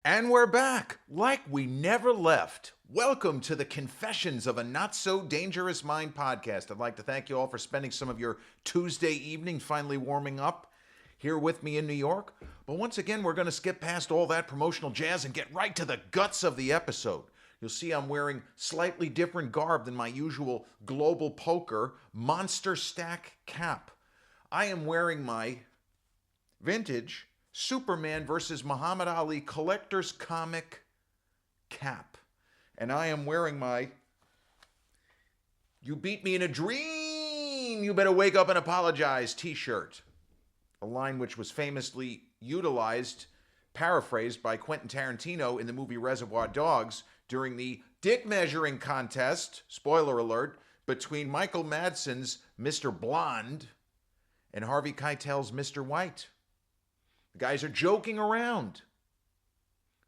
And we're back, like we never left. Welcome to the Confessions of a Not So Dangerous Mind podcast. I'd like to thank you all for spending some of your Tuesday evening finally warming up here with me in New York. But once again, we're going to skip past all that promotional jazz and get right to the guts of the episode. You'll see I'm wearing slightly different garb than my usual Global Poker Monster Stack cap. I am wearing my vintage Superman versus Muhammad Ali collector's comic cap. And I am wearing my You Beat Me in a Dream, You Better Wake Up and Apologize t-shirt. A line which was famously utilized, paraphrased by Quentin Tarantino in the movie Reservoir Dogs during the dick measuring contest, spoiler alert, between Michael Madsen's Mr. Blonde and Harvey Keitel's Mr. White. The guys are joking around.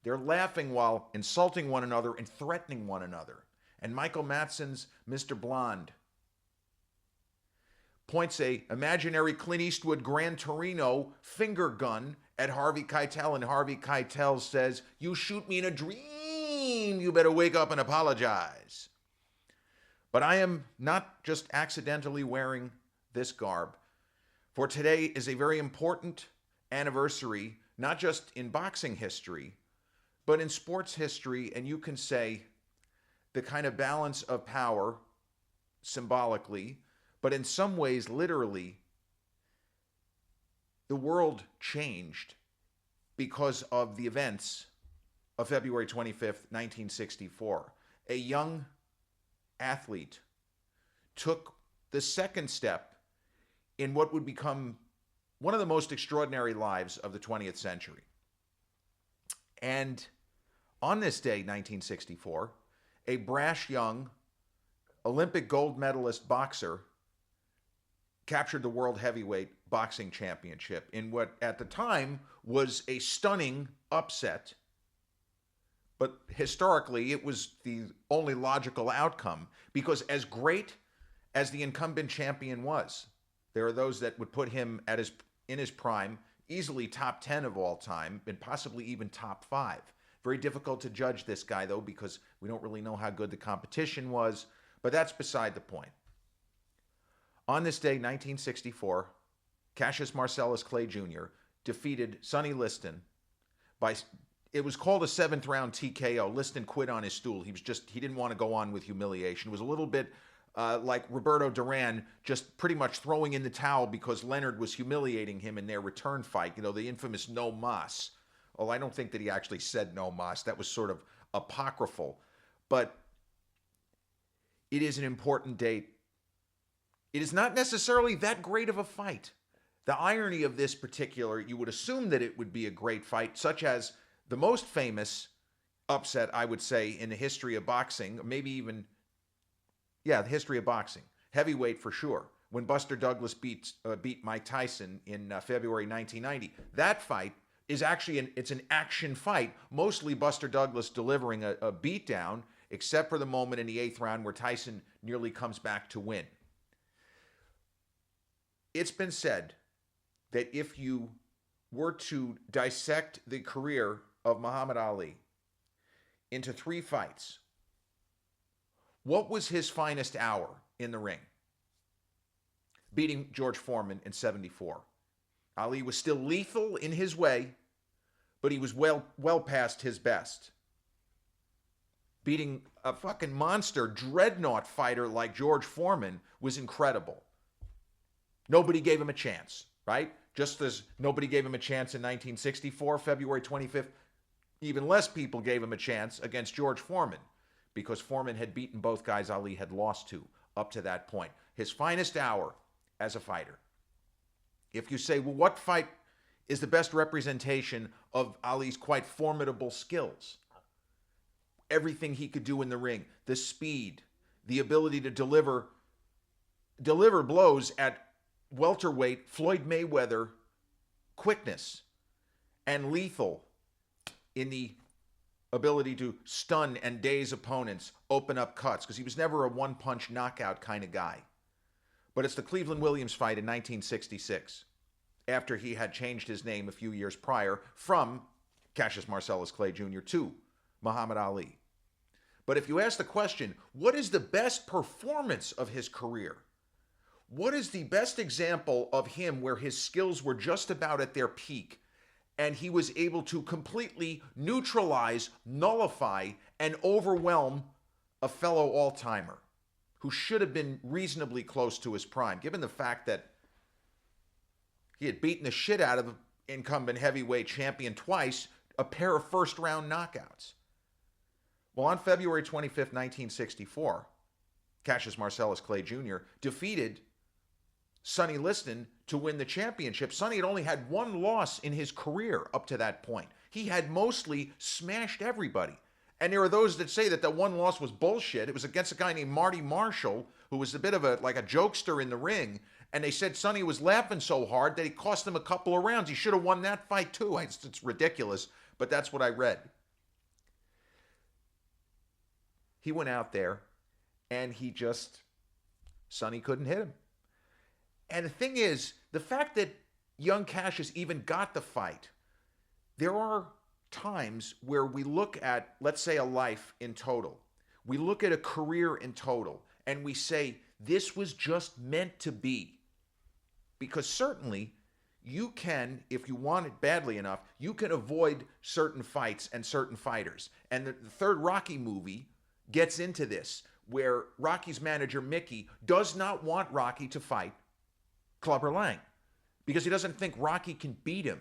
They're laughing while insulting one another and threatening one another. And Michael Madsen's Mr. Blonde points a imaginary Clint Eastwood Gran Torino finger gun at Harvey Keitel, and Harvey Keitel says, "You shoot me in a dream, you better wake up and apologize." But I am not just accidentally wearing this garb, for today is a very important anniversary, not just in boxing history, but in sports history, and you can say the kind of balance of power symbolically, but in some ways literally, the world changed because of the events of February 25th, 1964. A young athlete took the second step in what would become one of the most extraordinary lives of the 20th century. And on this day, 1964, a brash young Olympic gold medalist boxer captured the World Heavyweight Boxing Championship in what at the time was a stunning upset. But historically, it was the only logical outcome, because as great as the incumbent champion was, there are those that would put him in his prime, easily top 10 of all time, and possibly even top 5. Very difficult to judge this guy, though, because we don't really know how good the competition was, but that's beside the point. On this day, 1964, Cassius Marcellus Clay Jr. defeated Sonny Liston by, it was called a 7th round TKO. Liston quit on his stool. He didn't want to go on with humiliation. It was a little bit like Roberto Duran just pretty much throwing in the towel because Leonard was humiliating him in their return fight. The infamous no mas. Well, I don't think that he actually said no mas. That was sort of apocryphal. But it is an important date. It is not necessarily that great of a fight. The irony of this particular, you would assume that it would be a great fight, such as the most famous upset, I would say, in the history of boxing, maybe even the history of boxing. Heavyweight for sure. When Buster Douglas beat Mike Tyson in February 1990. That fight is actually it's an action fight. Mostly Buster Douglas delivering a beatdown, except for the moment in the 8th round where Tyson nearly comes back to win. It's been said that if you were to dissect the career of Muhammad Ali into 3 fights, what was his finest hour in the ring? Beating George Foreman in 74. Ali was still lethal in his way, but he was well past his best. Beating a fucking monster dreadnought fighter like George Foreman was incredible. Nobody gave him a chance, right? Just as nobody gave him a chance in 1964, February 25th, even less people gave him a chance against George Foreman, because Foreman had beaten both guys Ali had lost to up to that point. His finest hour as a fighter. If you say, well, what fight is the best representation of Ali's quite formidable skills? Everything he could do in the ring, the speed, the ability to deliver blows at welterweight Floyd Mayweather quickness, and lethal in the ability to stun and daze opponents, open up cuts, because he was never a one-punch knockout kind of guy. But it's the Cleveland Williams fight in 1966, after he had changed his name a few years prior from Cassius Marcellus Clay Jr. to Muhammad Ali. But if you ask the question, what is the best performance of his career? What is the best example of him where his skills were just about at their peak and he was able to completely neutralize, nullify, and overwhelm a fellow all-timer who should have been reasonably close to his prime, given the fact that he had beaten the shit out of incumbent heavyweight champion twice, a pair of first-round knockouts. Well, on February 25th, 1964, Cassius Marcellus Clay Jr. defeated Sonny Liston to win the championship. Sonny had only had one loss in his career up to that point. He had mostly smashed everybody. And there are those that say that the one loss was bullshit. It was against a guy named Marty Marshall, who was a bit of a jokester in the ring. And they said Sonny was laughing so hard that he cost him a couple of rounds. He should have won that fight too. It's ridiculous, but that's what I read. He went out there and Sonny couldn't hit him. And the thing is, the fact that young Cassius even got the fight, there are times where we look at, let's say, a life in total. We look at a career in total, and we say, this was just meant to be. Because certainly, you can, if you want it badly enough, you can avoid certain fights and certain fighters. And the third Rocky movie gets into this, where Rocky's manager, Mickey, does not want Rocky to fight Clubber Lang because he doesn't think Rocky can beat him.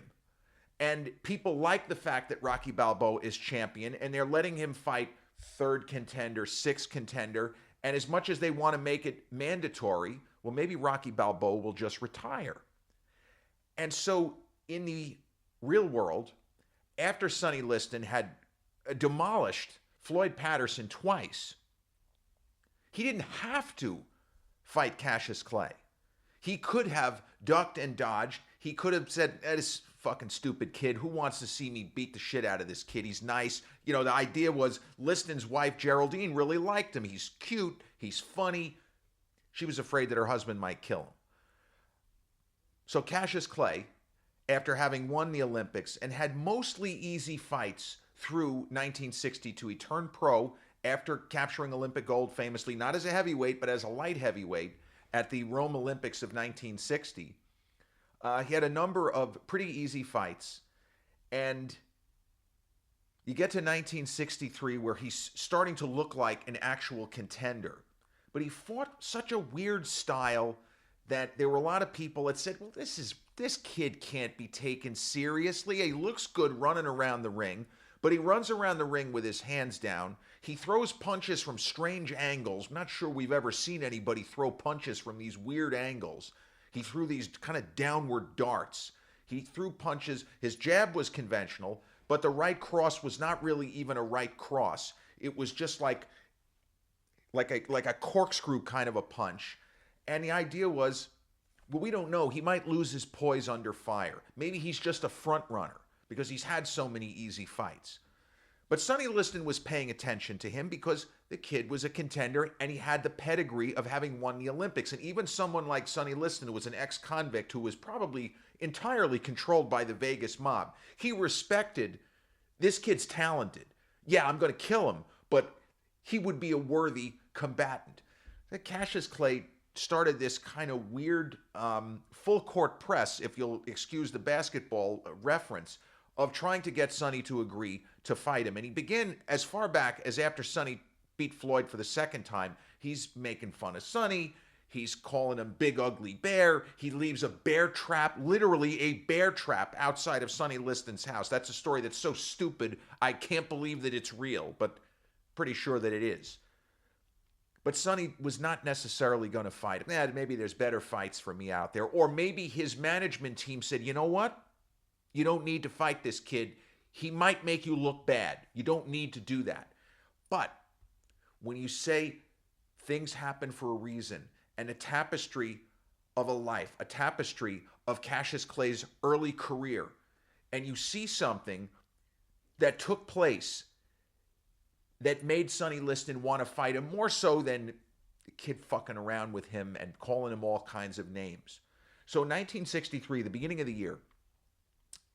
And people like the fact that Rocky Balboa is champion and they're letting him fight third contender, sixth contender. And as much as they want to make it mandatory, well, maybe Rocky Balboa will just retire. And so in the real world, after Sonny Liston had demolished Floyd Patterson twice, he didn't have to fight Cassius Clay. He could have ducked and dodged. He could have said, this fucking stupid kid, who wants to see me beat the shit out of this kid? He's nice. You know, the idea was Liston's wife, Geraldine, really liked him. He's cute. He's funny. She was afraid that her husband might kill him. So Cassius Clay, after having won the Olympics and had mostly easy fights through 1962, he turned pro after capturing Olympic gold famously, not as a heavyweight, but as a light heavyweight at the Rome Olympics of 1960. He had a number of pretty easy fights. And you get to 1963 where he's starting to look like an actual contender. But he fought such a weird style that there were a lot of people that said, well, this kid can't be taken seriously. He looks good running around the ring, but he runs around the ring with his hands down. He throws punches from strange angles. I'm not sure we've ever seen anybody throw punches from these weird angles. He threw these kind of downward darts. He threw punches. His jab was conventional, but the right cross was not really even a right cross. It was just like a corkscrew kind of a punch. And the idea was, well, we don't know. He might lose his poise under fire. Maybe he's just a front runner because he's had so many easy fights. But Sonny Liston was paying attention to him because the kid was a contender and he had the pedigree of having won the Olympics. And even someone like Sonny Liston, who was an ex-convict who was probably entirely controlled by the Vegas mob, he respected, this kid's talented. Yeah, I'm going to kill him, but he would be a worthy combatant. Cassius Clay started this kind of weird full court press, if you'll excuse the basketball reference, of trying to get Sonny to agree to fight him. And he began as far back as after Sonny beat Floyd for the second time. He's making fun of Sonny. He's calling him Big Ugly Bear. He leaves a bear trap, literally a bear trap, outside of Sonny Liston's house. That's a story that's so stupid, I can't believe that it's real, but pretty sure that it is. But Sonny was not necessarily going to fight him. Maybe there's better fights for me out there. Or maybe his management team said, you know what? You don't need to fight this kid. He might make you look bad. You don't need to do that. But when you say things happen for a reason, and a tapestry of a life, a tapestry of Cassius Clay's early career, and you see something that took place that made Sonny Liston want to fight him more so than the kid fucking around with him and calling him all kinds of names. So in 1963, the beginning of the year,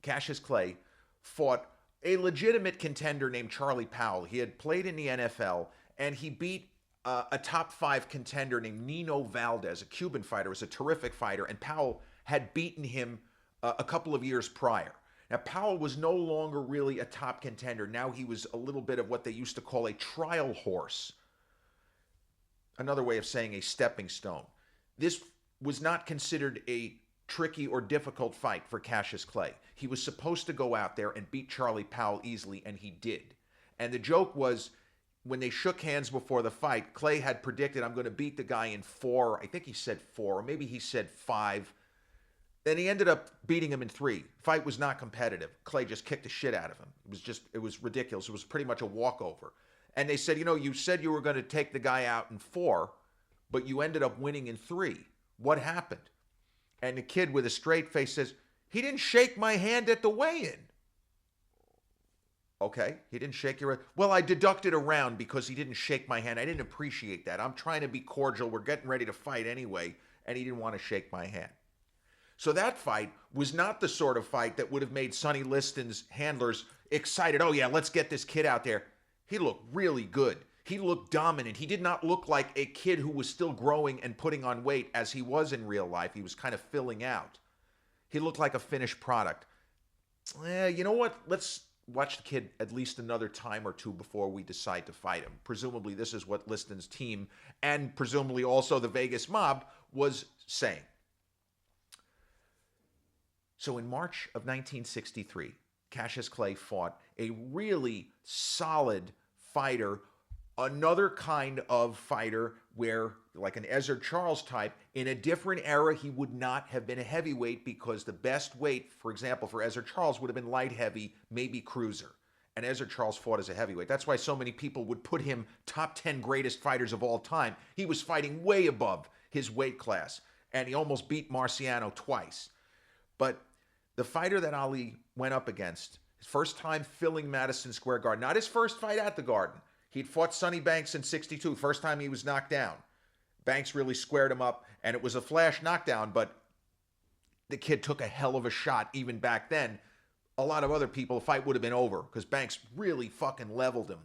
Cassius Clay fought a legitimate contender named Charlie Powell. He had played in the NFL, and he beat a top 5 contender named Nino Valdez, a Cuban fighter. Was a terrific fighter, and Powell had beaten him a couple of years prior. Now, Powell was no longer really a top contender. Now he was a little bit of what they used to call a trial horse. Another way of saying a stepping stone. This was not considered a tricky or difficult fight for Cassius Clay. He was supposed to go out there and beat Charlie Powell easily, and he did. And the joke was, when they shook hands before the fight, Clay had predicted, I'm going to beat the guy in 4. I think he said 4, or maybe he said 5. Then he ended up beating him in 3. Fight was not competitive. Clay just kicked the shit out of him. It was ridiculous. It was pretty much a walkover. And they said, you said you were going to take the guy out in 4, but you ended up winning in 3. What happened? And the kid with a straight face says, he didn't shake my hand at the weigh-in. Okay, he didn't shake your hand. Well, I deducted a round because he didn't shake my hand. I didn't appreciate that. I'm trying to be cordial. We're getting ready to fight anyway, and he didn't want to shake my hand. So that fight was not the sort of fight that would have made Sonny Liston's handlers excited. Oh, yeah, let's get this kid out there. He looked really good. He looked dominant. He did not look like a kid who was still growing and putting on weight as he was in real life. He was kind of filling out. He looked like a finished product. You know what? Let's watch the kid at least another time or two before we decide to fight him. Presumably this is what Liston's team and presumably also the Vegas mob was saying. So in March of 1963, Cassius Clay fought a really solid fighter, another kind of fighter where, like an Ezzard Charles type, in a different era, he would not have been a heavyweight because the best weight, for example, for Ezzard Charles would have been light heavy, maybe cruiser. And Ezzard Charles fought as a heavyweight. That's why so many people would put him top 10 greatest fighters of all time. He was fighting way above his weight class, and he almost beat Marciano twice. But the fighter that Ali went up against, his first time filling Madison Square Garden, not his first fight at the Garden. He'd fought Sonny Banks in 62, first time he was knocked down. Banks really squared him up, and it was a flash knockdown, but the kid took a hell of a shot even back then. A lot of other people, the fight would have been over because Banks really fucking leveled him,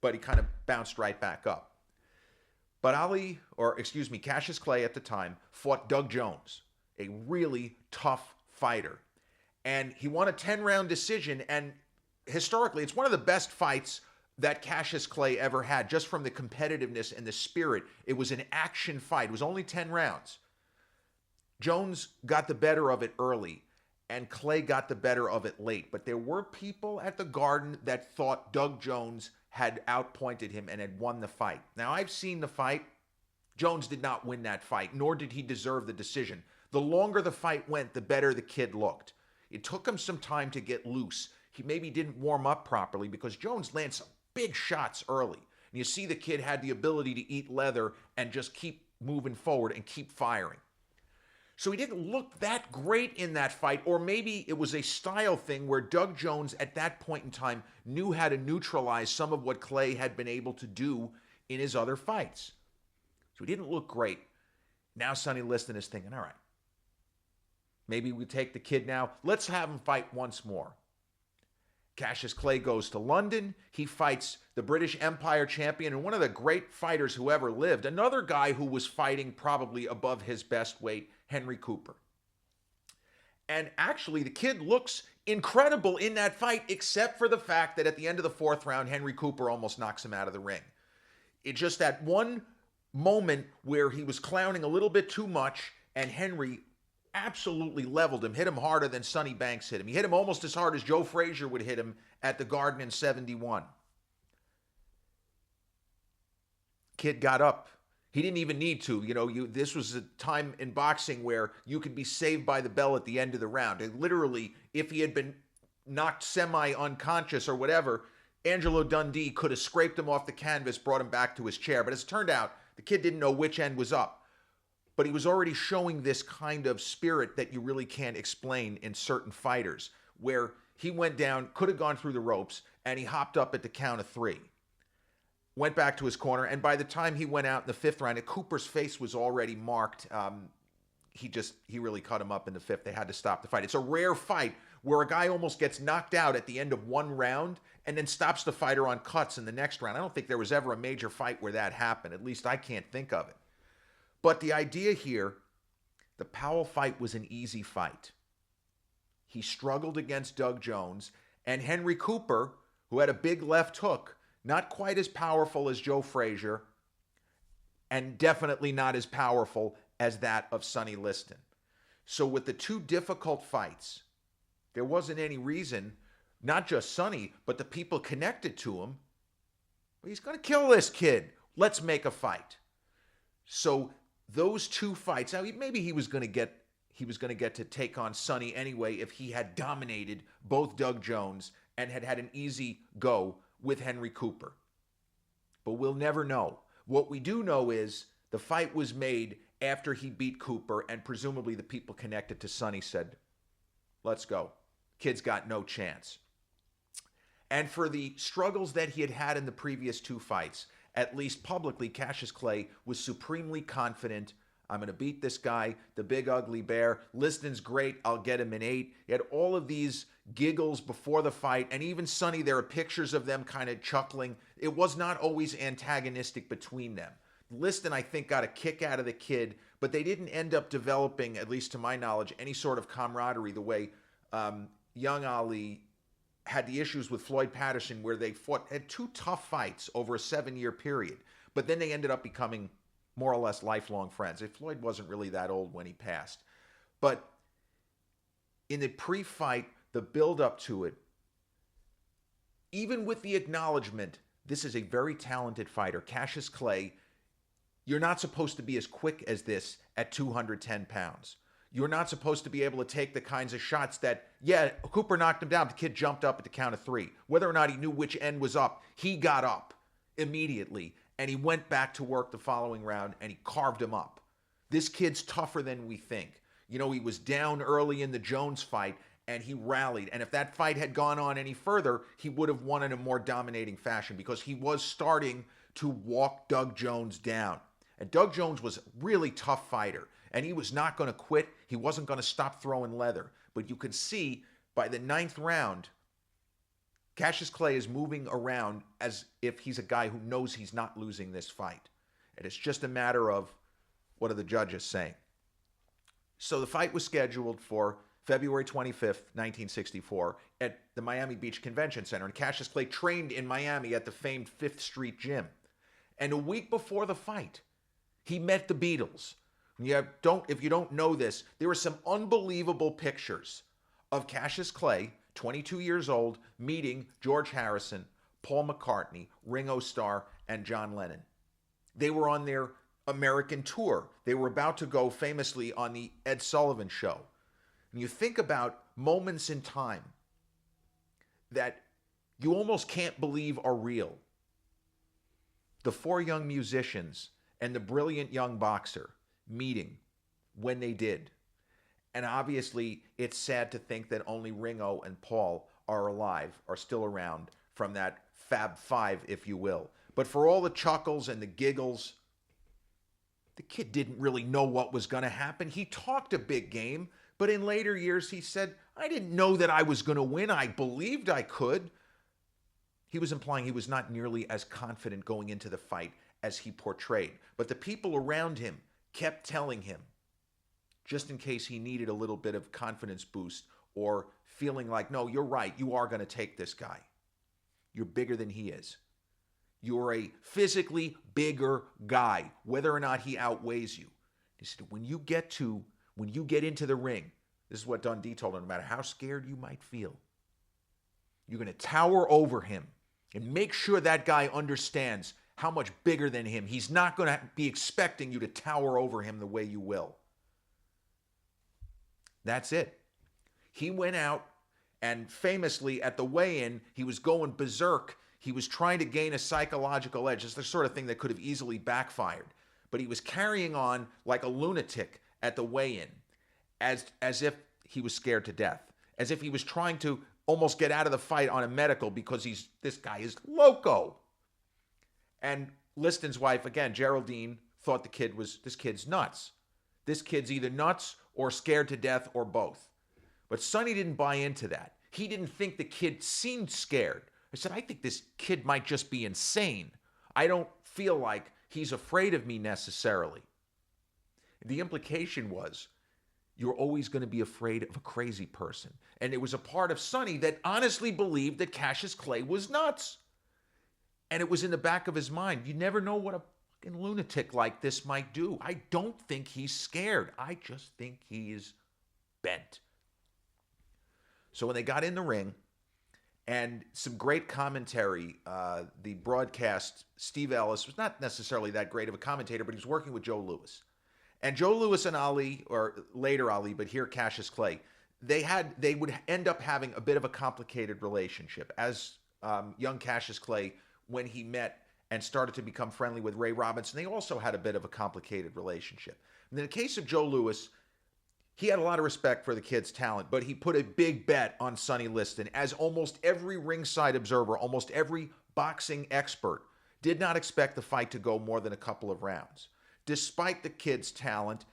but he kind of bounced right back up. But Cassius Clay at the time fought Doug Jones, a really tough fighter. And he won a 10-round decision, and historically, it's one of the best fights that Cassius Clay ever had, just from the competitiveness and the spirit. It was an action fight. It was only 10 rounds. Jones got the better of it early, and Clay got the better of it late. But there were people at the Garden that thought Doug Jones had outpointed him and had won the fight. Now, I've seen the fight. Jones did not win that fight, nor did he deserve the decision. The longer the fight went, the better the kid looked. It took him some time to get loose. He maybe didn't warm up properly because Jones landed some big shots early. And you see the kid had the ability to eat leather and just keep moving forward and keep firing. So he didn't look that great in that fight, or maybe it was a style thing where Doug Jones at that point in time knew how to neutralize some of what Clay had been able to do in his other fights. So he didn't look great. Now Sonny Liston is thinking, all right, maybe we take the kid now. Let's have him fight once more. Cassius Clay goes to London. He fights the British Empire champion and one of the great fighters who ever lived, another guy who was fighting probably above his best weight, Henry Cooper. And actually, the kid looks incredible in that fight, except for the fact that at the end of the 4th round, Henry Cooper almost knocks him out of the ring. It's just that one moment where he was clowning a little bit too much, and Henry absolutely leveled him, hit him harder than Sonny Banks hit him. He hit him almost as hard as Joe Frazier would hit him at the Garden in 71. Kid got up. He didn't even need to. This was a time in boxing where you could be saved by the bell at the end of the round. And literally, if he had been knocked semi-unconscious or whatever, Angelo Dundee could have scraped him off the canvas, brought him back to his chair. But as it turned out, the kid didn't know which end was up. But he was already showing this kind of spirit that you really can't explain in certain fighters, where he went down, could have gone through the ropes, and he hopped up at the count of 3. Went back to his corner, and by the time he went out in the 5th round, Cooper's face was already marked. He really cut him up in the 5th. They had to stop the fight. It's a rare fight where a guy almost gets knocked out at the end of one round and then stops the fighter on cuts in the next round. I don't think there was ever a major fight where that happened. At least I can't think of it. But the idea here, the Powell fight was an easy fight. He struggled against Doug Jones, and Henry Cooper, who had a big left hook, not quite as powerful as Joe Frazier, and definitely not as powerful as that of Sonny Liston. So with the two difficult fights, there wasn't any reason, not just Sonny, but the people connected to him, he's going to kill this kid. Let's make a fight. So those two fights, now maybe he was going to get to take on Sonny anyway if he had dominated both Doug Jones and had had an easy go with Henry Cooper. But we'll never know. What we do know is the fight was made after he beat Cooper, and presumably the people connected to Sonny said, let's go. Kid's got no chance. And for the struggles that he had had in the previous two fights, at least publicly, Cassius Clay was supremely confident. I'm going to beat this guy, the big ugly bear. Liston's great. I'll get him in 8. He had all of these giggles before the fight. And even Sonny, there are pictures of them kind of chuckling. It was not always antagonistic between them. Liston, I think, got a kick out of the kid, but they didn't end up developing, at least to my knowledge, any sort of camaraderie the way young Ali had the issues with Floyd Patterson, where they had two tough fights over a 7-year period. But then they ended up becoming more or less lifelong friends. Floyd wasn't really that old when he passed. But in the pre-fight, the build-up to it, even with the acknowledgement, this is a very talented fighter, Cassius Clay, you're not supposed to be as quick as this at 210 pounds. You're not supposed to be able to take the kinds of shots that, yeah, Cooper knocked him down. The kid jumped up at the count of 3. Whether or not he knew which end was up, he got up immediately, and he went back to work the following round, and he carved him up. This kid's tougher than we think. You know, he was down early in the Jones fight, and he rallied. And if that fight had gone on any further, he would have won in a more dominating fashion because he was starting to walk Doug Jones down. And Doug Jones was a really tough fighter, and he was not going to quit. He wasn't going to stop throwing leather. But you could see by the 9th round, Cassius Clay is moving around as if he's a guy who knows he's not losing this fight. And it's just a matter of what are the judges saying. So the fight was scheduled for February 25th, 1964 at the Miami Beach Convention Center. And Cassius Clay trained in Miami at the famed 5th Street Gym. And a week before the fight, he met the Beatles. If you don't know this, there were some unbelievable pictures of Cassius Clay, 22 years old, meeting George Harrison, Paul McCartney, Ringo Starr, and John Lennon. They were on their American tour. They were about to go famously on the Ed Sullivan Show. And you think about moments in time that you almost can't believe are real. The 4 young musicians and the brilliant young boxer meeting when they did. And obviously, it's sad to think that only Ringo and Paul are still around from that Fab Five, if you will. But for all the chuckles and the giggles, the kid didn't really know what was going to happen. He talked a big game, but in later years he said, I didn't know that I was going to win. I believed I could. He was implying he was not nearly as confident going into the fight as he portrayed. But the people around him kept telling him, just in case he needed a little bit of confidence boost or feeling like, no, you're right, you are going to take this guy. You're bigger than he is. You're a physically bigger guy, whether or not he outweighs you. He said, when you get into the ring, this is what Dundee told him, no matter how scared you might feel, you're going to tower over him and make sure that guy understands how much bigger than him. He's not going to be expecting you to tower over him the way you will. That's it. He went out and famously at the weigh-in, he was going berserk. He was trying to gain a psychological edge. It's the sort of thing that could have easily backfired. But he was carrying on like a lunatic at the weigh-in as if he was scared to death. As if he was trying to almost get out of the fight on a medical because this guy is loco. And Liston's wife, again, Geraldine, thought this kid's nuts. This kid's either nuts or scared to death or both. But Sonny didn't buy into that. He didn't think the kid seemed scared. I said, I think this kid might just be insane. I don't feel like he's afraid of me necessarily. The implication was, you're always going to be afraid of a crazy person. And it was a part of Sonny that honestly believed that Cassius Clay was nuts. And it was in the back of his mind. You never know what a fucking lunatic like this might do. I don't think he's scared. I just think he is bent. So when they got in the ring, and some great commentary, the broadcast, Steve Ellis was not necessarily that great of a commentator, but he was working with Joe Louis. And Joe Louis and Ali, or later Ali, but here Cassius Clay, they would end up having a bit of a complicated relationship. As young Cassius Clay, when he met and started to become friendly with Ray Robinson, they also had a bit of a complicated relationship. And in the case of Joe Louis, he had a lot of respect for the kid's talent, but he put a big bet on Sonny Liston, as almost every ringside observer, almost every boxing expert, did not expect the fight to go more than a couple of rounds. Despite the kid's talent,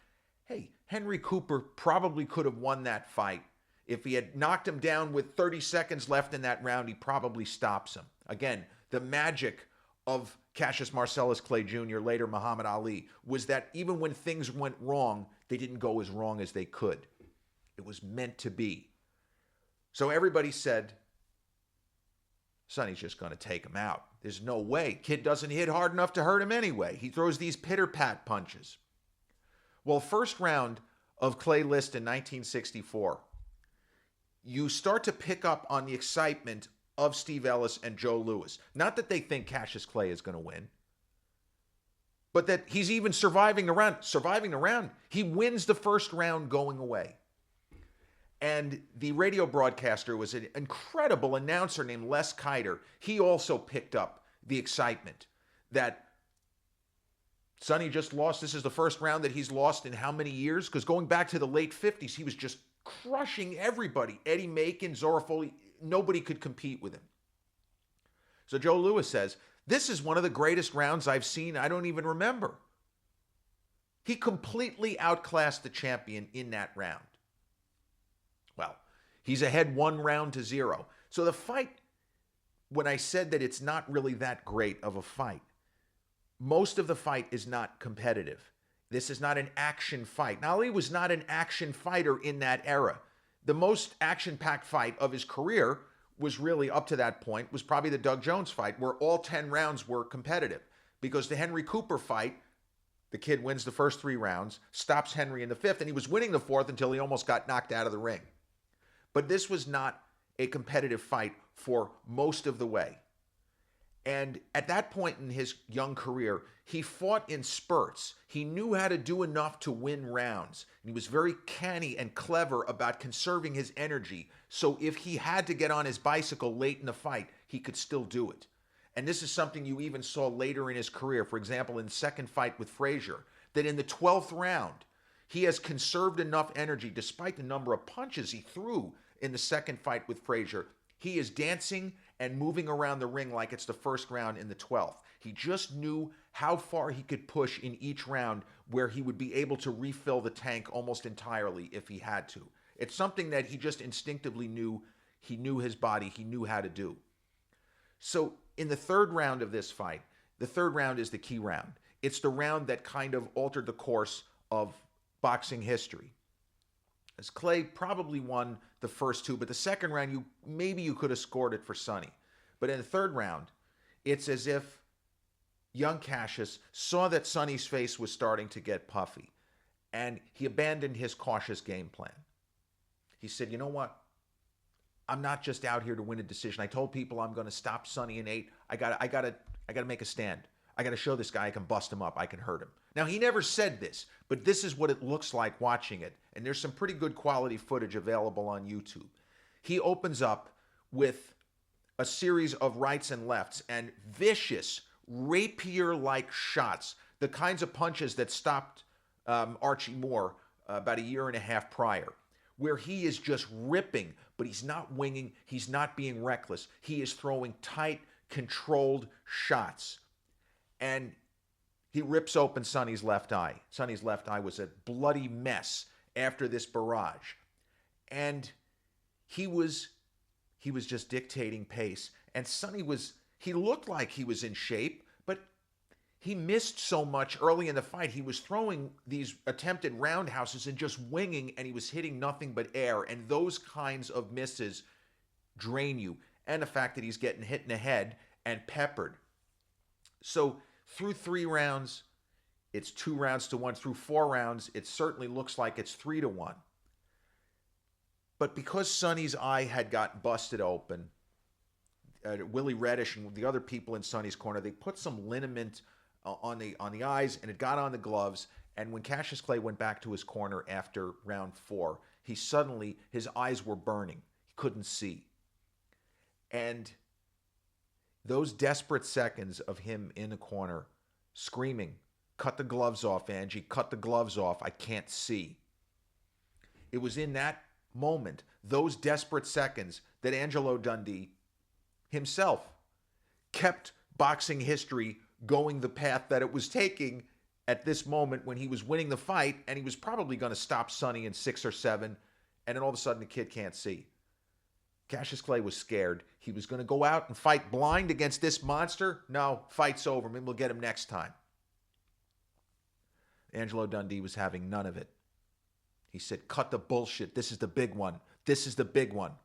hey, Henry Cooper probably could have won that fight. If he had knocked him down with 30 seconds left in that round, he probably stops him. Again, the magic of Cassius Marcellus Clay Jr., later Muhammad Ali, was that even when things went wrong, they didn't go as wrong as they could. It was meant to be. So everybody said, Sonny's just going to take him out. There's no way. Kid doesn't hit hard enough to hurt him anyway. He throws these pitter-pat punches. Well, first round of Clay Liston 1964, you start to pick up on the excitement of Steve Ellis and Joe Louis. Not that they think Cassius Clay is going to win, but that he's even surviving the round. Surviving the round. He wins the first round going away. And the radio broadcaster was an incredible announcer named Les Kiter. He also picked up the excitement that Sonny just lost. This is the first round that he's lost in how many years? Because going back to the late 50s, he was just crushing everybody. Eddie Macon, Zora Foley, nobody could compete with him. So Joe Louis says, this is one of the greatest rounds I've seen. I don't even remember. He completely outclassed the champion in that round. Well, he's ahead 1-0. So the fight, when I said that it's not really that great of a fight, most of the fight is not competitive. This is not an action fight. Now, Ali was not an action fighter in that era. The most action-packed fight of his career was really, up to that point, was probably the Doug Jones fight, where all 10 rounds were competitive. Because the Henry Cooper fight, the kid wins the first 3 rounds, stops Henry in the 5th, and he was winning the 4th until he almost got knocked out of the ring. But this was not a competitive fight for most of the way. And at that point in his young career, he fought in spurts. He knew how to do enough to win rounds. And he was very canny and clever about conserving his energy. So if he had to get on his bicycle late in the fight, he could still do it. And this is something you even saw later in his career. For example, in the second fight with Frazier, that in the 12th round, he has conserved enough energy, despite the number of punches he threw in the second fight with Frazier. He is dancing and moving around the ring like it's the first round in the 12th. He just knew how far he could push in each round, where he would be able to refill the tank almost entirely if he had to. It's something that he just instinctively knew. He knew his body. He knew how to do. So in the third round of this fight, the third round is the key round. It's the round that kind of altered the course of boxing history. As Clay probably won the first 2, but the second round, maybe you could have scored it for Sonny. But in the third round, it's as if young Cassius saw that Sonny's face was starting to get puffy, and he abandoned his cautious game plan. He said, you know what? I'm not just out here to win a decision. I told people I'm going to stop Sonny in 8. I gotta make a stand. I got to show this guy I can bust him up. I can hurt him. Now, he never said this, but this is what it looks like watching it. And there's some pretty good quality footage available on YouTube. He opens up with a series of rights and lefts and vicious, rapier-like shots, the kinds of punches that stopped Archie Moore about 1.5 years prior, where he is just ripping, but he's not winging, he's not being reckless. He is throwing tight, controlled shots. And he rips open Sonny's left eye. Sonny's left eye was a bloody mess after this barrage. And he was just dictating pace. And he looked like he was in shape, but he missed so much early in the fight. He was throwing these attempted roundhouses and just winging, and he was hitting nothing but air. And those kinds of misses drain you. And the fact that he's getting hit in the head and peppered. So through 3 rounds, it's 2 rounds to 1. Through 4 rounds, it certainly looks like it's 3 to 1. But because Sonny's eye had gotten busted open, Willie Reddish and the other people in Sonny's corner, they put some liniment on the eyes, and it got on the gloves. And when Cassius Clay went back to his corner after round 4, his eyes were burning. He couldn't see. And those desperate seconds of him in the corner screaming, "Cut the gloves off, Angie, cut the gloves off, I can't see." It was in that moment, those desperate seconds, that Angelo Dundee himself kept boxing history going the path that it was taking at this moment when he was winning the fight, and he was probably going to stop Sonny in 6 or 7, and then all of a sudden the kid can't see. Cassius Clay was scared. He was going to go out and fight blind against this monster. No, fight's over. Maybe we'll get him next time. Angelo Dundee was having none of it. He said, "Cut the bullshit. This is the big one. This is the big one.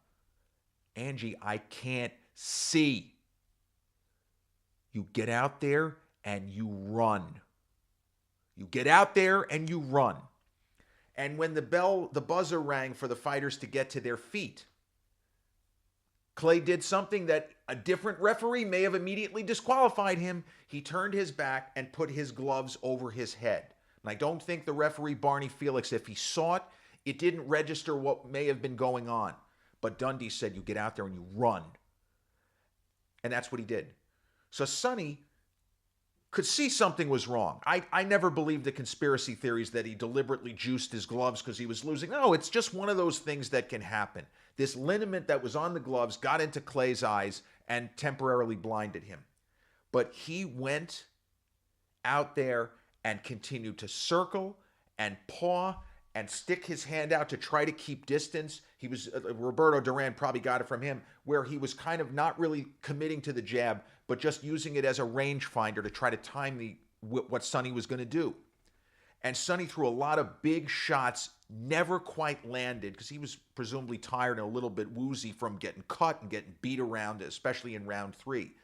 Angie, I can't see. You get out there and you run. You get out there and you run." And when the buzzer rang for the fighters to get to their feet, Clay did something that a different referee may have immediately disqualified him. He turned his back and put his gloves over his head. And I don't think the referee, Barney Felix, if he saw it, it didn't register what may have been going on. But Dundee said, "You get out there and you run." And that's what he did. So Sonny could see something was wrong. I never believed the conspiracy theories that he deliberately juiced his gloves because he was losing. No, it's just one of those things that can happen. This liniment that was on the gloves got into Clay's eyes and temporarily blinded him. But he went out there and continued to circle and paw and stick his hand out to try to keep distance. He was Roberto Duran probably got it from him, where he was kind of not really committing to the jab, but just using it as a rangefinder to try to time what Sonny was going to do. And Sonny threw a lot of big shots, never quite landed because he was presumably tired and a little bit woozy from getting cut and getting beat around, especially in round 3.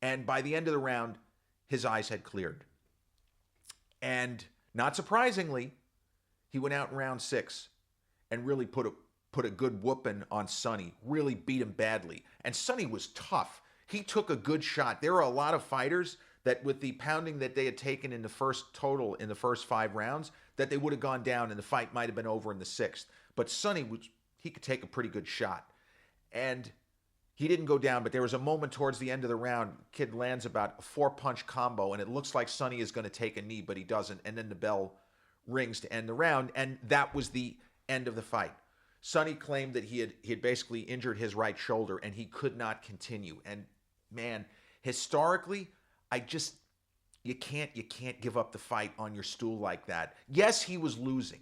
And by the end of the round, his eyes had cleared. And not surprisingly, he went out in round 6 and really put a good whooping on Sonny, really beat him badly. And Sonny was tough. He took a good shot. There were a lot of fighters that with the pounding that they had taken in the first 5 rounds, that they would have gone down and the fight might have been over in the 6th. But Sonny, he could take a pretty good shot. And he didn't go down, but there was a moment towards the end of the round, kid lands about a 4-punch combo, and it looks like Sonny is going to take a knee, but he doesn't. And then the bell rings to end the round, and that was the end of the fight. Sonny claimed that he had basically injured his right shoulder, and he could not continue. And man, historically, you can't give up the fight on your stool like that. Yes, he was losing.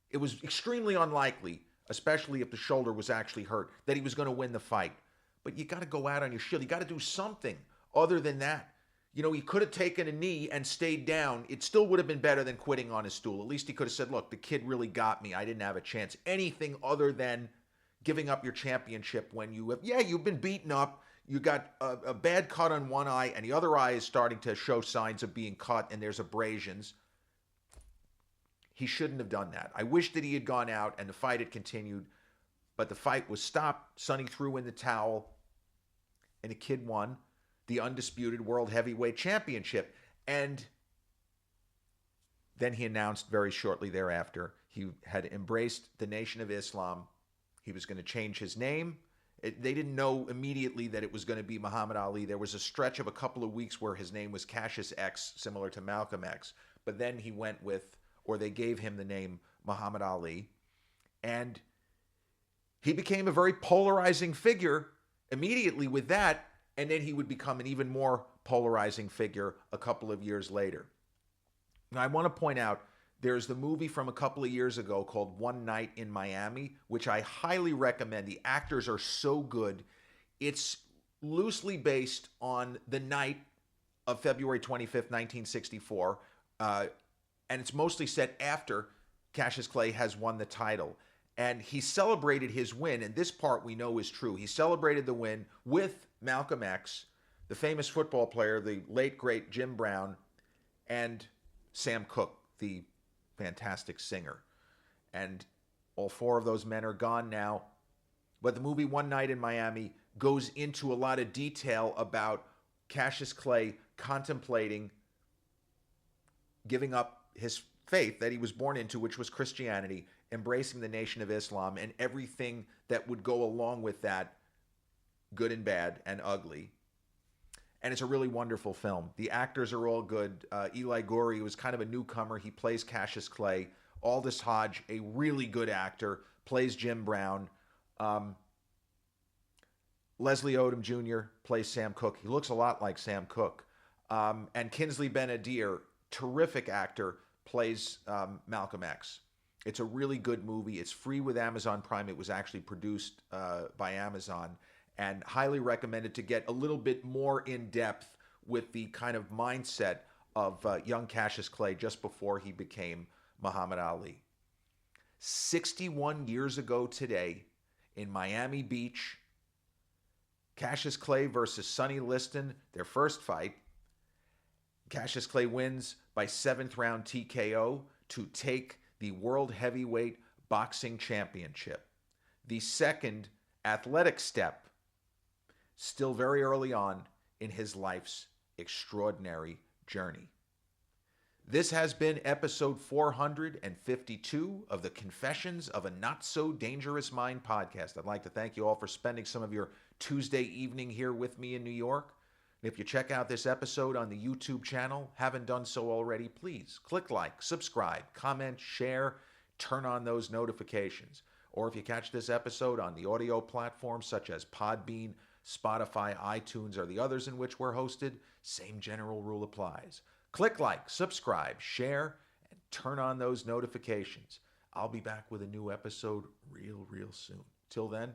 It was extremely unlikely, especially if the shoulder was actually hurt, that he was going to win the fight. But you got to go out on your shield. You got to do something other than that. You know, he could have taken a knee and stayed down. It still would have been better than quitting on his stool. At least he could have said, "Look, the kid really got me. I didn't have a chance." Anything other than giving up your championship when you've been beaten up. You got a bad cut on one eye, and the other eye is starting to show signs of being cut, and there's abrasions. He shouldn't have done that. I wish that he had gone out and the fight had continued, but the fight was stopped. Sonny threw in the towel, and the kid won the undisputed World Heavyweight Championship. And then he announced very shortly thereafter he had embraced the Nation of Islam. He was going to change his name. They didn't know immediately that it was going to be Muhammad Ali. There was a stretch of a couple of weeks where his name was Cassius X, similar to Malcolm X. But then he went with, or they gave him the name Muhammad Ali. And he became a very polarizing figure immediately with that. And then he would become an even more polarizing figure a couple of years later. Now, I want to point out There's the movie from a couple of years ago called One Night in Miami, which I highly recommend. The actors are so good. It's loosely based on the night of February 25th, 1964, and it's mostly set after Cassius Clay has won the title. And he celebrated his win, and this part we know is true. He celebrated the win with Malcolm X, the famous football player, the late, great Jim Brown, and Sam Cooke, the fantastic singer. And all four of those men are gone now. But the movie One Night in Miami goes into a lot of detail about Cassius Clay contemplating giving up his faith that he was born into, which was Christianity, embracing the Nation of Islam, and everything that would go along with that, good and bad and ugly. And it's a really wonderful film. The actors are all good. Eli Goree was kind of a newcomer. He plays Cassius Clay. Aldous Hodge, a really good actor, plays Jim Brown. Leslie Odom Jr. plays Sam Cooke. He looks a lot like Sam Cooke. And Kingsley Ben-Adir, terrific actor, plays Malcolm X. It's a really good movie. It's free with Amazon Prime. It was actually produced by Amazon, and highly recommended to get a little bit more in depth with the kind of mindset of young Cassius Clay just before he became Muhammad Ali. 61 years ago today, in Miami Beach, Cassius Clay versus Sonny Liston, their first fight. Cassius Clay wins by 7th round TKO to take the World Heavyweight Boxing Championship. The second athletic step, still very early on in his life's extraordinary journey. This has been episode 452 of the Confessions of a Not So Dangerous Mind podcast. I'd like to thank you all for spending some of your Tuesday evening here with me in New York. And if you check out this episode on the YouTube channel, haven't done so already, please click like, subscribe, comment, share, turn on those notifications. Or if you catch this episode on the audio platforms such as Podbean, Spotify, iTunes, or the others in which we're hosted, same general rule applies. Click like, subscribe, share, and turn on those notifications. I'll be back with a new episode real soon. Till then,